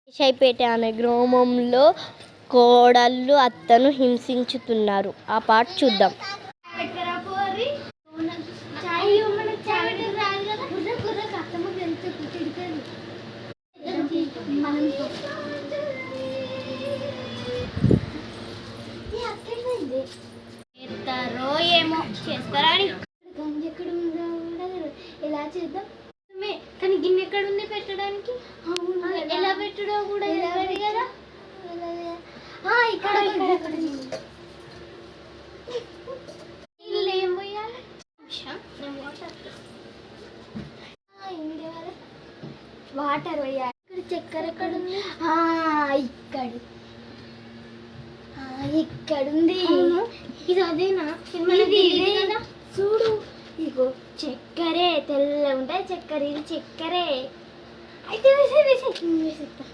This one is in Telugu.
కేశైపేట అనే గ్రామంలో కోడళ్ళు అత్తను హింసించుతున్నారు. ఆ పాట చూద్దాం. చేస్తారో ఏమో చేస్తారా అని ఎలా చేద్దాం కానీ గిన్నె ఎక్కడ ఉంది పెట్టడానికి? ఎలా పెట్టడో కూడా తెలియదు కదా. ఇక్కడ నీళ్ళు ఏం పోయాలి? వాటర్ పోయాలి. ఇక్కడ చక్కెర ఎక్కడ ఉంది? ఇక్కడుంది. ఇది అదేనా? ఇదే చూడు, ఇగో చక్కెరే తెల్ల ఉంటాయి. చక్కెర ఇది చక్కెరే అయితే వేసేస్తా.